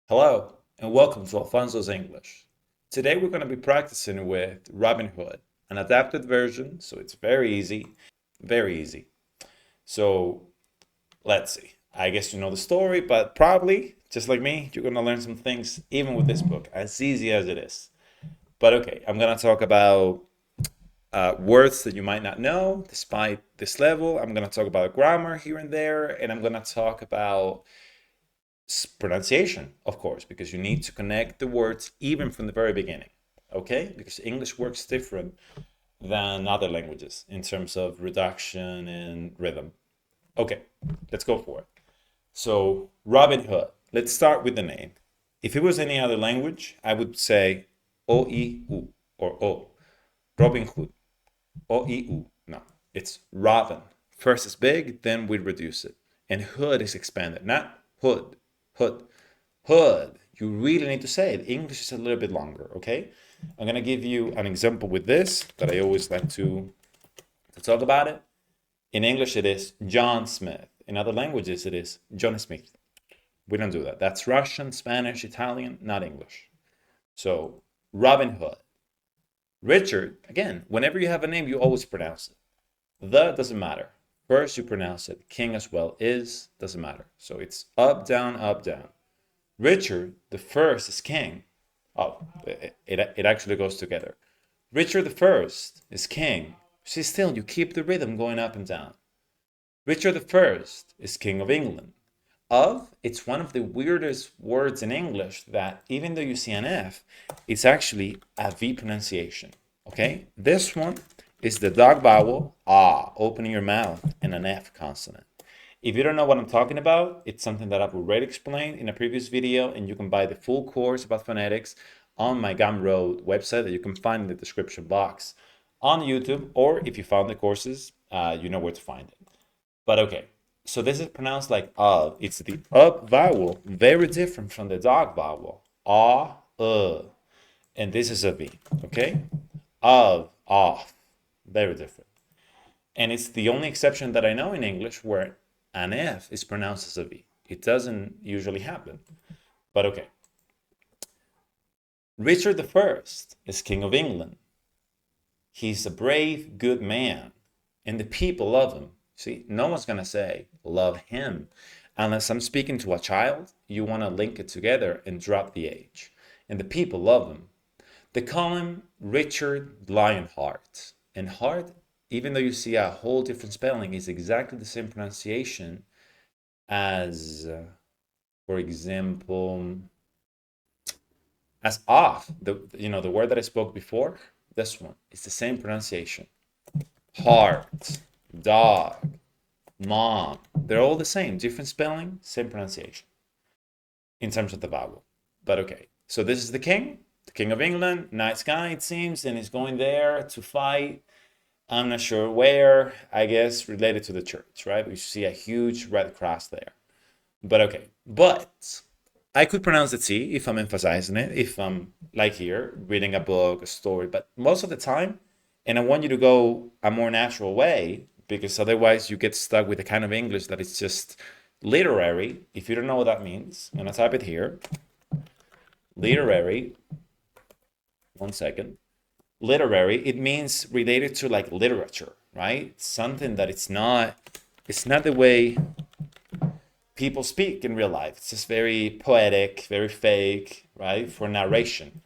Hello, and welcome to Afonso's English. Today we're going to be practicing with Robin Hood, an adapted version, so it's very easy, very easy. So let's see. I guess you know the story, but probably, just like me, you're going to learn some things even with this book, as easy as it is. But okay, I'm going to talk about words that you might not know despite this level. I'm going to talk about grammar here and there, and I'm going to talk about pronunciation, of course, because you need to connect the words even from the very beginning. Okay? Because English works different than other languages in terms of reduction and rhythm. Okay, let's go for it. So, Robin Hood. Let's start with the name. If it was any other language, I would say O-I-U or O. Robin Hood. O-I-U. No, it's Robin. First is big, then we reduce it. And hood is expanded, not hood. Hood. Hood. You really need to say it. English is a little bit longer, okay? I'm going to give you an example with this that I always like to talk about it. In English, it is John Smith. In other languages, it is John Smith. We don't do that. That's Russian, Spanish, Italian, not English. So, Robin Hood. Richard, again, whenever you have a name, you always pronounce it. The doesn't matter. First, you pronounce it. King as well is, doesn't matter. So it's up, down, up, down. Richard the first is king. Oh, it actually goes together. Richard the first is king. See, still, you keep the rhythm going up and down. Richard the first is king of England. Of, it's one of the weirdest words in English that even though you see an F, it's actually a V pronunciation. Okay? This one is the dog vowel, ah, opening your mouth, and an F consonant. If you don't know what I'm talking about, it's something that I've already explained in a previous video, and you can buy the full course about phonetics on my Gumroad website that you can find in the description box on YouTube, or if you found the courses, you know where to find it. But okay, so this is pronounced like of. It's the up vowel, very different from the dog vowel. Ah, and this is a V, okay? Of, off, very different. And it's the only exception that I know in English where an F is pronounced as a V. It doesn't usually happen. But okay. Richard the First is King of England. He's a brave, good man, and the people love him. See, no one's going to say love him. Unless I'm speaking to a child, you want to link it together and drop the H. And the people love him. They call him Richard Lionheart. And heart, even though you see a whole different spelling, is exactly the same pronunciation as, for example, as off. The word that I spoke before, this one, it's the same pronunciation. Heart, dog, mom, they're all the same. Different spelling, same pronunciation in terms of the vowel. But okay, so this is the king of England, nice guy it seems, and he's going there to fight. I'm not sure where, I guess related to the church, right? We see a huge red cross there. But okay, but I could pronounce the T if I'm emphasizing it, if I'm like here, reading a book, a story, but most of the time, and I want you to go a more natural way, because otherwise you get stuck with the kind of English that is just literary. If you don't know what that means, I'm gonna type it here. Literary, one second. Literary, it means related to like literature, right? Something that it's not the way people speak in real life. It's just very poetic, very fake, right? For narration,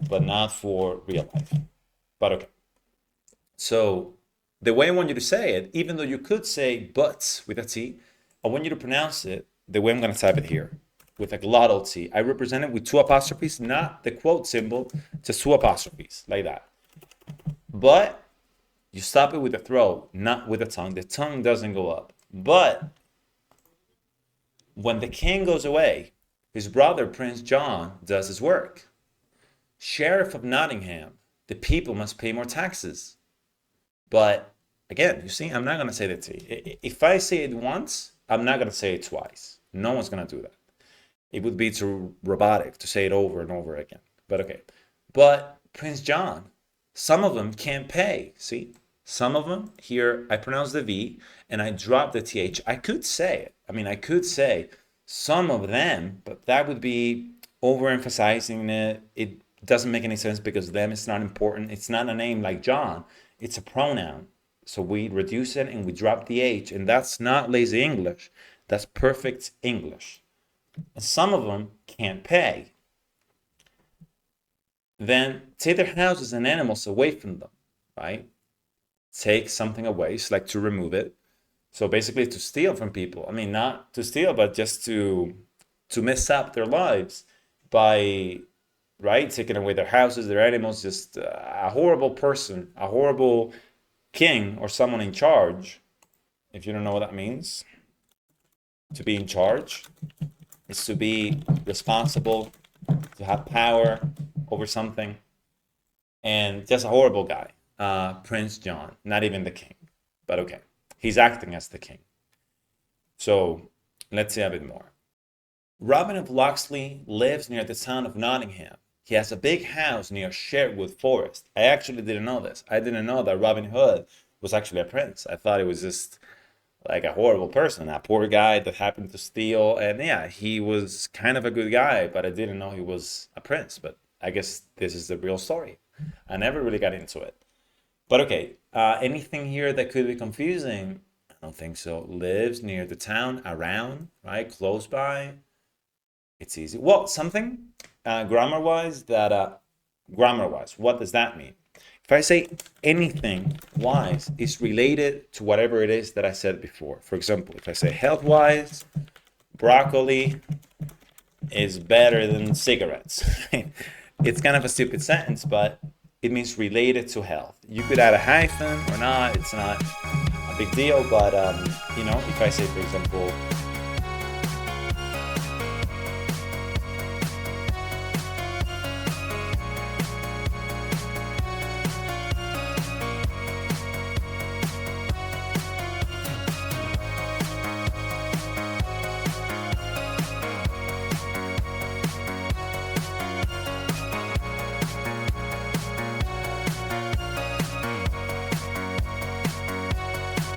but not for real life. But okay. So the way I want you to say it, even though you could say but with a T, I want you to pronounce it the way I'm going to type it here with a glottal T. I represent it with two apostrophes, not the quote symbol, just two apostrophes like that. But you stop it with the throat, not with the tongue. The tongue doesn't go up. But when the king goes away, his brother, Prince John, does his work. Sheriff of Nottingham, the people must pay more taxes. But again, you see, I'm not going to say that to you. If I say it once, I'm not going to say it twice. No one's going to do that. It would be too robotic to say it over and over again. But okay. But Prince John, some of them can't pay. See? Some of them, here I pronounce the V and I drop the TH. I could say it. I mean, I could say Some of them, but that would be overemphasizing it. It doesn't make any sense because them is not important. It's not a name like John, it's a pronoun. So we reduce it and we drop the H, and that's not lazy English. That's perfect English. And some of them can't pay. Then take their houses and animals away from them, right? Take something away, it's like to remove it. So basically to steal from people. I mean, not to steal, but just to mess up their lives by, right, taking away their houses, their animals, just a horrible person, a horrible king or someone in charge. If you don't know what that means, to be in charge is to be responsible, to have power over something, and just a horrible guy. Prince John, not even the king, but okay, he's acting as the king. So let's say a bit more. Robin of Locksley lives near the town of Nottingham. He has a big house near Sherwood Forest. I actually didn't know this. I didn't know that Robin Hood was actually a prince. I thought he was just like a horrible person, a poor guy that happened to steal. And yeah, he was kind of a good guy, but I didn't know he was a prince. But I guess this is the real story. I never really got into it. But okay, anything here that could be confusing? I don't think so. Lives near the town, around, right? Close by. It's easy. Well, something grammar-wise grammar-wise, what does that mean? If I say anything wise is related to whatever it is that I said before. For example, if I say health-wise, broccoli is better than cigarettes. It's kind of a stupid sentence, but it means related to health. You could add a hyphen or not. It's not a big deal, but if I say, for example,